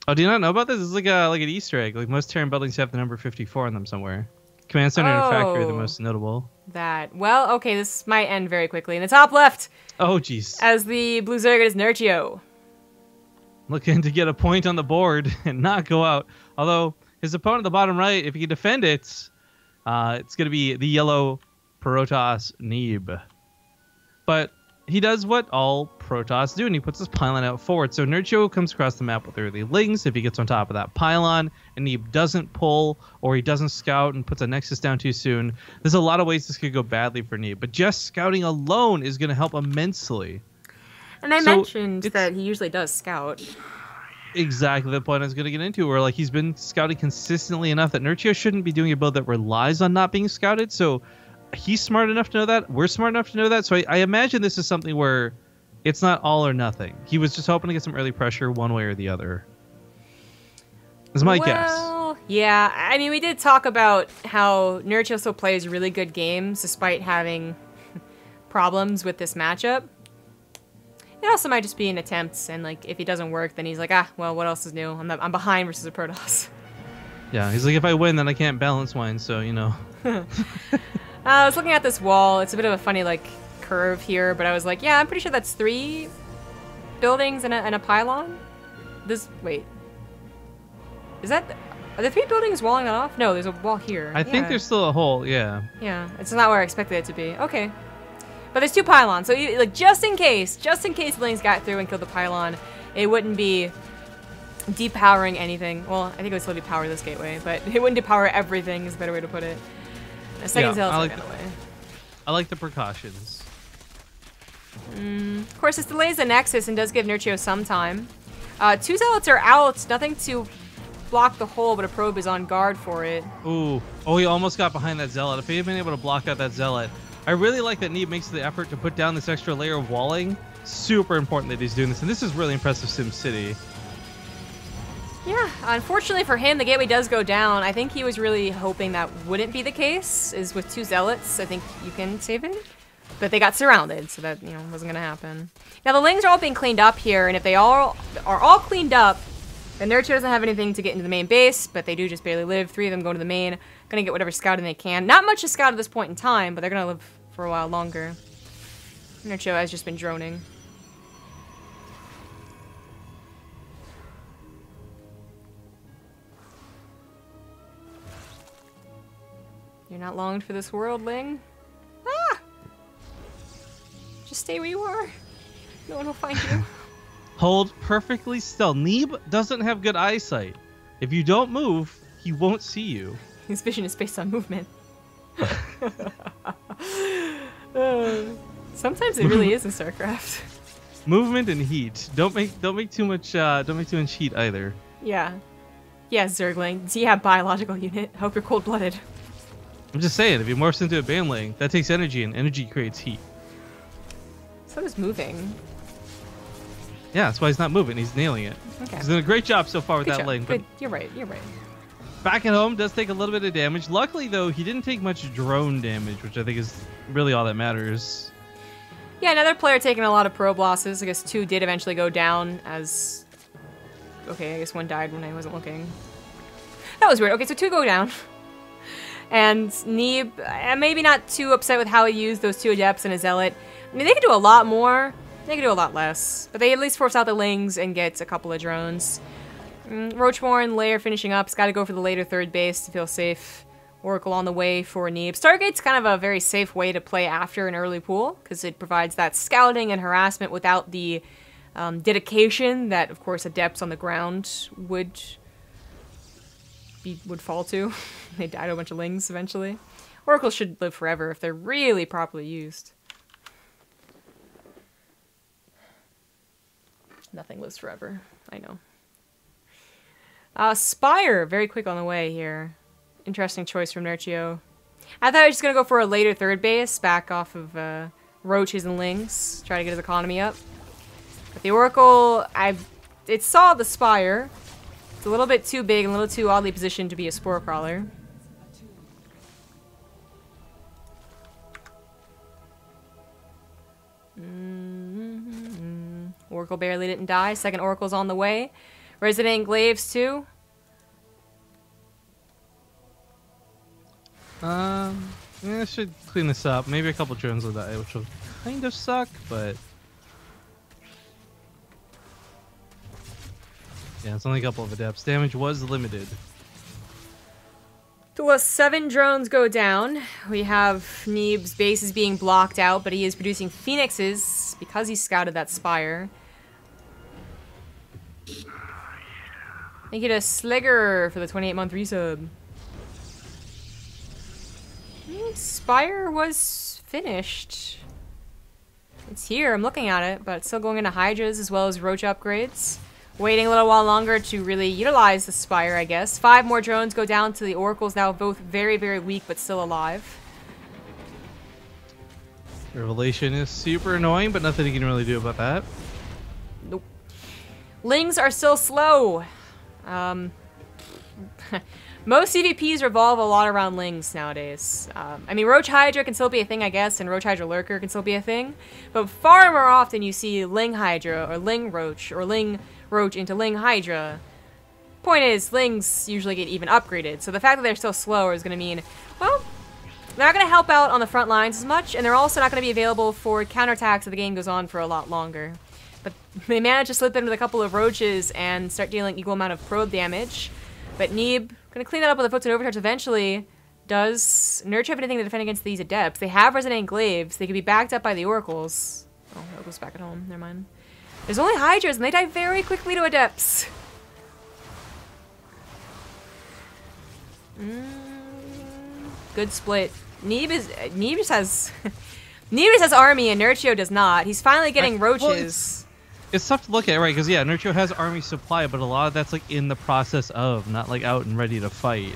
Oh, do you not know about this? It's like an Easter egg. Like most Terran buildings have the number 54 on them somewhere. Command center and factory are the most notable. Well, okay, this might end very quickly. In the top left. Oh, jeez. As the blue Zerg is Nerchio. Looking to get a point on the board and not go out. Although his opponent at the bottom right, if he can defend it, it's going to be the yellow Protoss Neeb. But he does what all Protoss do, and he puts his pylon out forward. So Nerchio comes across the map with early lings. If he gets on top of that pylon and Neeb doesn't pull, or he doesn't scout and puts a nexus down too soon, there's a lot of ways this could go badly for Neeb. But just scouting alone is going to help immensely. And I mentioned that he usually does scout. Exactly the point I was going to get into, where like he's been scouting consistently enough that Nerchio shouldn't be doing a build that relies on not being scouted. So he's smart enough to know that. We're smart enough to know that. So I imagine this is something where it's not all or nothing. He was just hoping to get some early pressure one way or the other. Is my guess. Yeah. I mean, we did talk about how Nerchio still plays really good games despite having problems with this matchup. It also might just be an attempt, and like if he doesn't work, then he's like, well, what else is new? I'm behind versus a Protoss. Yeah, he's like, if I win, then I can't balance wine, so you know. I was looking at this wall. It's a bit of a funny like curve here, but I was like, yeah, I'm pretty sure that's 3 buildings and a pylon. Wait, are the 3 buildings walling that off? No, there's a wall here. I think there's still a hole. Yeah. Yeah, it's not where I expected it to be. Okay. But there's 2 pylons, so like just in case the lings got through and killed the pylon, it wouldn't be depowering anything. Well, I think it would still depower this gateway, but it wouldn't depower everything is a better way to put it. A second zealot's away. I like the precautions. Of course, this delays the nexus and does give Nerchio some time. 2 zealots are out, nothing to block the hole, but a probe is on guard for it. Ooh. Oh, he almost got behind that zealot. If he had been able to block out that zealot. I really like that Neeb makes the effort to put down this extra layer of walling. Super important that he's doing this, and this is really impressive SimCity. Yeah, unfortunately for him, the gateway does go down. I think he was really hoping that wouldn't be the case, is with 2 zealots. I think you can save it. But they got surrounded, so that, wasn't gonna happen. Now the lings are all being cleaned up here, and if they all are all cleaned up, then Nerchio doesn't have anything to get into the main base, but they do just barely live. 3 of them go to the main, gonna get whatever scouting they can. Not much to scout at this point in time, but they're gonna live for a while longer. Nerchio has just been droning. You're not longed for this world, Ling? Ah! Just stay where you are. No one will find you. Hold perfectly still. Neeb doesn't have good eyesight. If you don't move, he won't see you. His vision is based on movement. Sometimes it really is in StarCraft. Movement and heat. Don't make too much heat either. Yeah. Yeah, Zergling. Do you have biological unit? Hope you're cold-blooded. I'm just saying, if he morphs into a bandling, that takes energy, and energy creates heat. So does moving. Yeah, that's why he's not moving. He's nailing it. Okay. He's doing a great job so far with Good that job. lane. Good. You're right. Back at home does take a little bit of damage. Luckily, though, he didn't take much drone damage, which I think is really all that matters. Yeah, another player taking a lot of probe losses. I guess 2 did eventually go down as... Okay, I guess 1 died when I wasn't looking. That was weird. Okay, so 2 go down. And Neeb, maybe not too upset with how he used those 2 adepts and a zealot. I mean, they could do a lot more. They could do a lot less. But they at least force out the lings and get a couple of drones. Roachborn, Lair finishing up. He's got to go for the later 3rd base to feel safe. Oracle on the way for Neeb. Stargate's kind of a very safe way to play after an early pool, because it provides that scouting and harassment without the dedication that, of course, adepts on the ground would fall to. They died to a bunch of lings eventually. Oracles should live forever if they're really properly used. Nothing lives forever. I know. Spire, very quick on the way here. Interesting choice from Nerchio. I thought I was just going to go for a later 3rd base, back off of roaches and lings, try to get his economy up. But the Oracle, it saw the Spire. It's a little bit too big and a little too oddly positioned to be a Spore Crawler. Oracle barely didn't die. 2nd Oracle's on the way. Resident Glaives too. Yeah, I should clean this up. Maybe a couple drones will die, which will kind of suck, but yeah, it's only a couple of adepts. Damage was limited. So 7 drones go down. We have Neeb's base is being blocked out, but he is producing phoenixes because he scouted that spire. Thank you to Sligger for the 28-month resub. Spire was finished. It's here, I'm looking at it, but it's still going into Hydras as well as Roach upgrades. Waiting a little while longer to really utilize the Spire, I guess. 5 more drones go down to the Oracles, now both very, very weak but still alive. Revelation is super annoying, but nothing you can really do about that. Nope. Lings are still slow. Most CVPs revolve a lot around Lings nowadays. I mean, Roach Hydra can still be a thing, I guess, and Roach Hydra Lurker can still be a thing. But far more often you see Ling Hydra, or Ling Roach, or Ling Roach into Ling Hydra. Point is, Lings usually get even upgraded, so the fact that they're still slower is going to mean, well, they're not going to help out on the front lines as much, and they're also not going to be available for counterattacks if the game goes on for a lot longer. But they managed to slip in with a couple of Roaches and start dealing equal amount of probe damage. But Neeb, gonna clean that up with a Footstool Overcharge eventually. Does Nerchio have anything to defend against these Adepts? They have Resident Glaives. They can be backed up by the Oracles. Oh, Oracles back at home. Never mind. There's only Hydras, and they die very quickly to Adepts. Good split. Neeb just has Neeb just has army, and Nerchio does not. He's finally getting Roaches. Well, it's tough to look at, right? Because yeah, Nerchio has army supply, but a lot of that's like in the process of, not like out and ready to fight.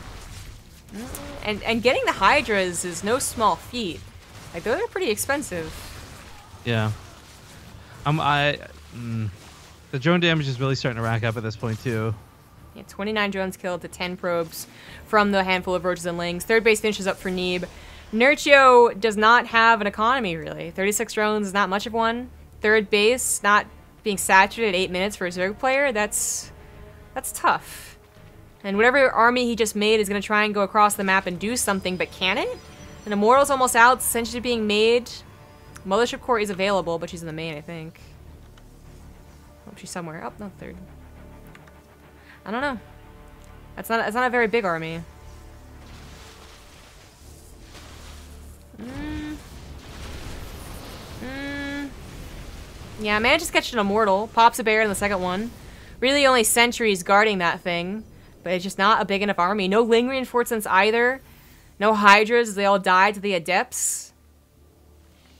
And getting the Hydras is no small feat. Like those are pretty expensive. Yeah. The drone damage is really starting to rack up at this point too. Yeah, 29 drones killed to 10 probes from the handful of Roaches and Lings. Third base finishes up for Neeb. Nerchio does not have an economy really. 36 drones is not much of one. Third base not being saturated at 8 minutes for a Zerg player, that's tough. And whatever army he just made is going to try and go across the map and do something, but can it? And Immortal's almost out, essentially being made. Mothership Core is available, but she's in the main, I think. Oh, she's somewhere. Oh, no, third. I don't know. That's not a very big army. Yeah, manages to catch an Immortal. Pops a bear in the second one. Really only sentries guarding that thing. But it's just not a big enough army. No Ling reinforcements either. No Hydras as they all died to the Adepts.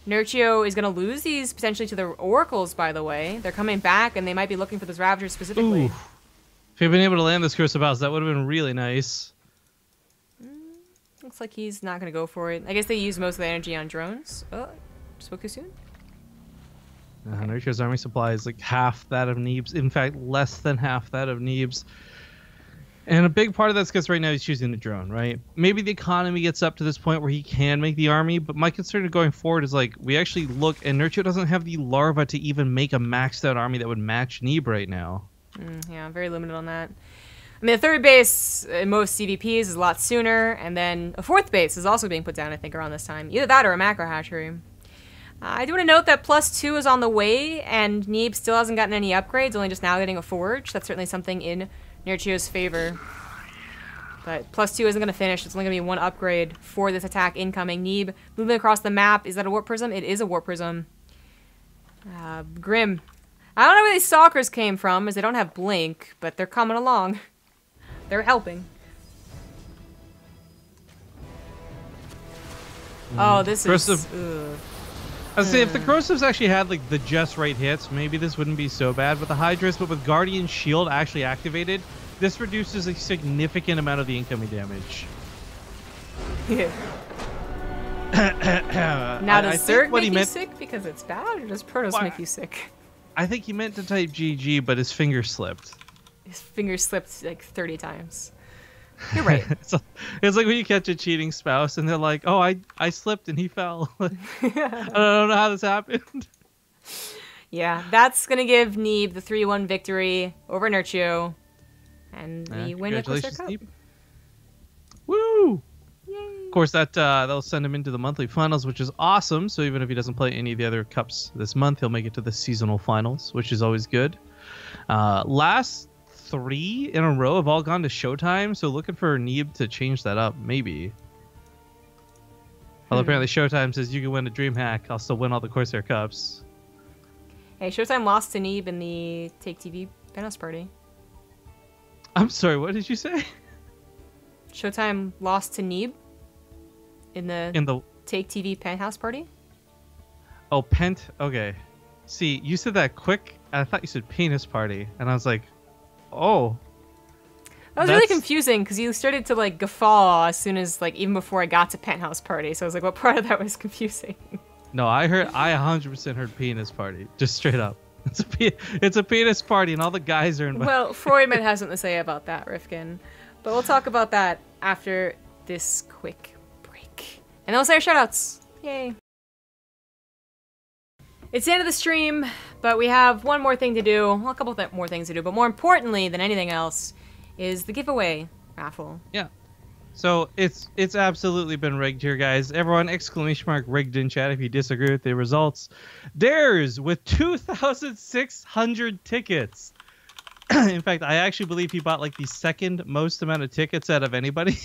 Nerchio is going to lose these potentially to the Oracles, by the way. They're coming back and they might be looking for those Ravagers specifically. Ooh. If you'd been able to land this Curse of House, that would have been really nice. Looks like he's not going to go for it. I guess they use most of the energy on drones. Oh, spoke too soon? Nerchio's army supply is like half that of Neeb's. In fact, less than half that of Neeb's. And a big part of that's because right now he's choosing the drone, right? Maybe the economy gets up to this point where he can make the army, but my concern going forward is like, we actually look, and Nerchio doesn't have the larva to even make a maxed out army that would match Neeb right now. Yeah, very limited on that. I mean, the third base in most CVPs is a lot sooner, and then a fourth base is also being put down, I think, around this time. Either that or a macro hatchery. I do want to note that +2 is on the way, and Neeb still hasn't gotten any upgrades, only just now getting a forge. That's certainly something in Nerchio's favor. But +2 isn't going to finish. It's only going to be one upgrade for this attack incoming. Neeb moving across the map. Is that a Warp Prism? It is a Warp Prism. Grim. I don't know where these Stalkers came from, as they don't have Blink, but they're coming along. They're helping. Oh, this is... I was saying, if the Corrosives actually had like the just right hits, maybe this wouldn't be so bad with the Hydras, but with Guardian Shield actually activated, this reduces a significant amount of the incoming damage. Now, does Zerg make you sick because it's bad, or does Protoss make you sick? I think he meant to type GG, but his finger slipped. His finger slipped like 30 times. You're right. It's like when you catch a cheating spouse and they're like, oh, I slipped and he fell. I don't know how this happened. Yeah, that's going to give Neeb the 3-1 victory over Nerchio. And we win the Corsair Cup. Neeb. Woo! Yay. Of course, that'll send him into the monthly finals, which is awesome. So even if he doesn't play any of the other cups this month, he'll make it to the seasonal finals, which is always good. Last 3 in a row have all gone to Showtime, so looking for Neeb to change that up, maybe. Well, apparently Showtime says you can win a DreamHack. I'll still win all the Corsair Cups. Hey, Showtime lost to Neeb in the Take TV Penthouse Party. I'm sorry, what did you say? Showtime lost to Neeb in the Take TV Penthouse Party. Oh, okay. See, you said that quick. I thought you said penis party, and I was like, oh. That was really confusing because you started to like guffaw as soon as even before I got to Penthouse Party. So I was like, what part of that was confusing? No, I 100% heard penis party, just straight up. It's a penis party, and all the guys are invited. Well, Freud might have something to say about that, Rifkin, but we'll talk about that after this quick break, and then we'll say our shoutouts. Yay! It's the end of the stream, but we have one more thing to do. Well, a couple more things to do, but more importantly than anything else is the giveaway raffle. Yeah. So it's absolutely been rigged here, guys. Everyone, !rigged in chat if you disagree with the results. Dares with 2,600 tickets. In fact, I actually believe he bought like the second most amount of tickets out of anybody.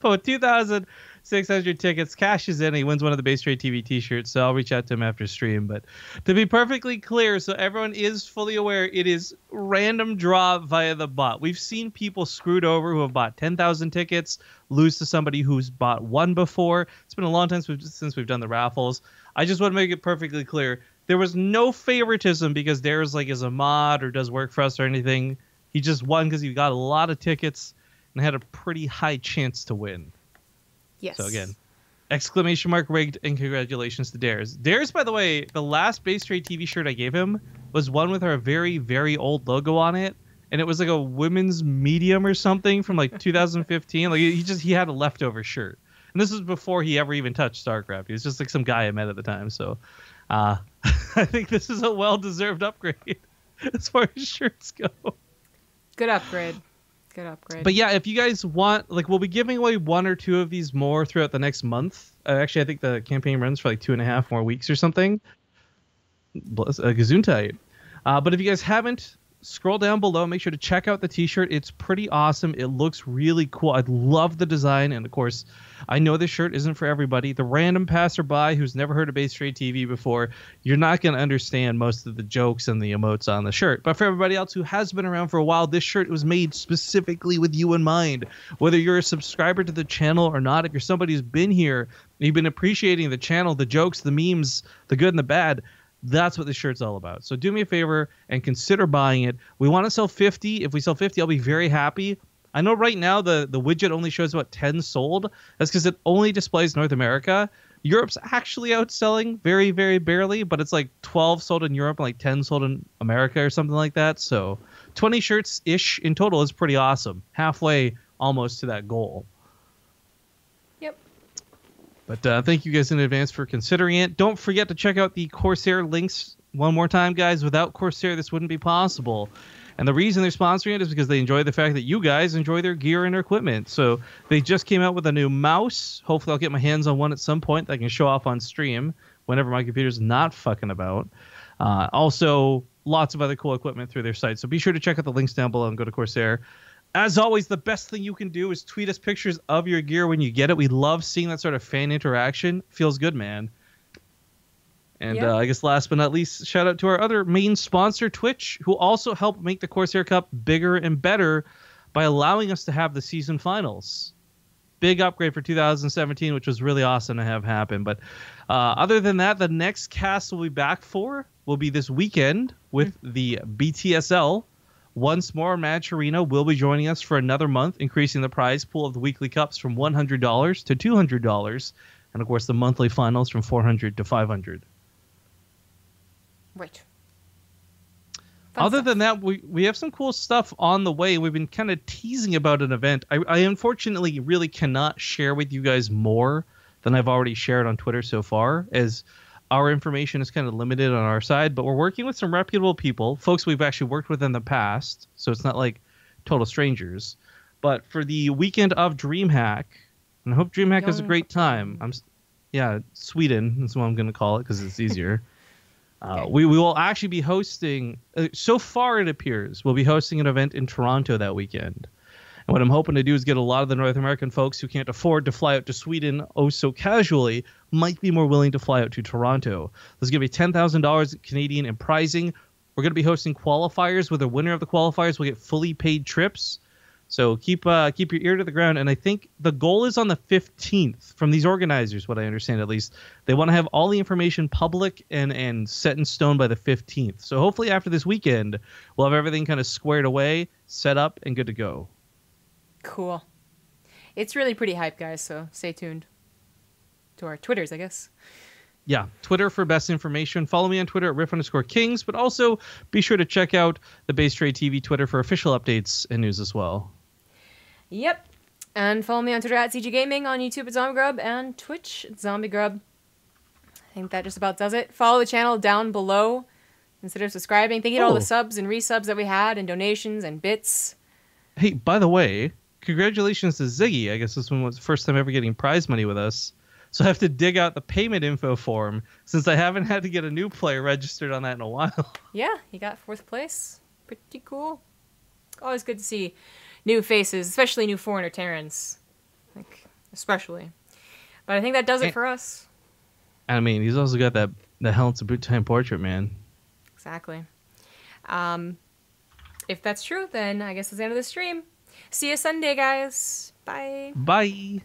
But with 2,600 tickets, cashes in, he wins one of the BaseTradeTV t-shirts, so I'll reach out to him after stream. But to be perfectly clear, so everyone is fully aware, it is random draw via the bot. We've seen people screwed over who have bought 10,000 tickets, lose to somebody who's bought one before. It's been a long time since we've done the raffles. I just want to make it perfectly clear. There was no favoritism because Dares is a mod or does work for us or anything. He just won because he got a lot of tickets and had a pretty high chance to win. Yes. So again, !rigged and congratulations to Dares. Dares, by the way, the last BaseTradeTV shirt I gave him was one with our very, very old logo on it. And it was like a women's medium or something from like 2015. Like he had a leftover shirt. And this was before he ever even touched StarCraft. He was just like some guy I met at the time. So I think this is a well-deserved upgrade as far as shirts go. Good upgrade. Good upgrade. But yeah, if you guys want, we'll be giving away 1 or 2 of these more throughout the next month. Actually, I think the campaign runs for like 2.5 more weeks or something. Gesundheit. But if you guys haven't, scroll down below. Make sure to check out the t-shirt. It's pretty awesome. It looks really cool. I love the design. And of course, I know this shirt isn't for everybody. The random passerby who's never heard of BaseTradeTV before, you're not going to understand most of the jokes and the emotes on the shirt. But for everybody else who has been around for a while, this shirt was made specifically with you in mind. Whether you're a subscriber to the channel or not, if you're somebody who's been here, you've been appreciating the channel, the jokes, the memes, the good and the bad, that's what this shirt's all about. So do me a favor and consider buying it. We want to sell 50. If we sell 50, I'll be very happy. I know right now the widget only shows about 10 sold. That's because it only displays North America. Europe's actually outselling very, very barely, but it's like 12 sold in Europe and like 10 sold in America or something like that. So 20 shirts-ish in total is pretty awesome. Halfway almost to that goal. But thank you guys in advance for considering it. Don't forget to check out the Corsair links one more time, guys. Without Corsair, this wouldn't be possible. And the reason they're sponsoring it is because they enjoy the fact that you guys enjoy their gear and their equipment. So they just came out with a new mouse. Hopefully I'll get my hands on one at some point that I can show off on stream whenever my computer's not fucking about. Also, lots of other cool equipment through their site. So be sure to check out the links down below and go to Corsair. As always, the best thing you can do is tweet us pictures of your gear when you get it. We love seeing that sort of fan interaction. Feels good, man. And I guess last but not least, shout out to our other main sponsor, Twitch, who also helped make the Corsair Cup bigger and better by allowing us to have the season finals. Big upgrade for 2017, which was really awesome to have happen. But other than that, the next cast we'll be back for will be this weekend with the BTSL. Once more, Match Arena will be joining us for another month, increasing the prize pool of the weekly cups from $100 to $200, and of course the monthly finals from $400 to $500. Right. Other than that, we have some cool stuff on the way. We've been kind of teasing about an event. I unfortunately really cannot share with you guys more than I've already shared on Twitter so far, as our information is kind of limited on our side, but we're working with some reputable people, folks we've actually worked with in the past, so it's not like total strangers. But for the weekend of DreamHack, and I hope DreamHack has a great time. Sweden is what I'm going to call it because it's easier. Okay. We will actually be hosting, so far it appears, we'll be hosting an event in Toronto that weekend. And what I'm hoping to do is get a lot of the North American folks who can't afford to fly out to Sweden oh so casually might be more willing to fly out to Toronto. There's going to be $10,000 Canadian in prizing. We're going to be hosting qualifiers where the winner of the qualifiers will get fully paid trips. So keep your ear to the ground. And I think the goal is on the 15th from these organizers, what I understand at least. They want to have all the information public and set in stone by the 15th. So hopefully after this weekend, we'll have everything kind of squared away, set up, and good to go. Cool. It's really pretty hype, guys, so stay tuned to our Twitters, I guess. Yeah, Twitter for best information. Follow me on Twitter at riff_kings, but also be sure to check out the BaseTradeTV Twitter for official updates and news as well. Yep. And follow me on Twitter at CG Gaming, on YouTube at ZombieGrub, and Twitch at ZombieGrub. I think that just about does it. Follow the channel down below instead of subscribing. Thank you to all the subs and resubs that we had, and donations and bits. Hey, by the way, congratulations to Ziggy. I guess this one was the first time ever getting prize money with us. So I have to dig out the payment info form since I haven't had to get a new player registered on that in a while. Yeah, he got 4th place. Pretty cool. Always good to see new faces, especially new foreigner Terrans. Like, especially. But I think that does it for us. I mean, he's also got the Helens Boot Time portrait, man. Exactly. If that's true, then I guess that's the end of the stream. See you Sunday, guys. Bye. Bye.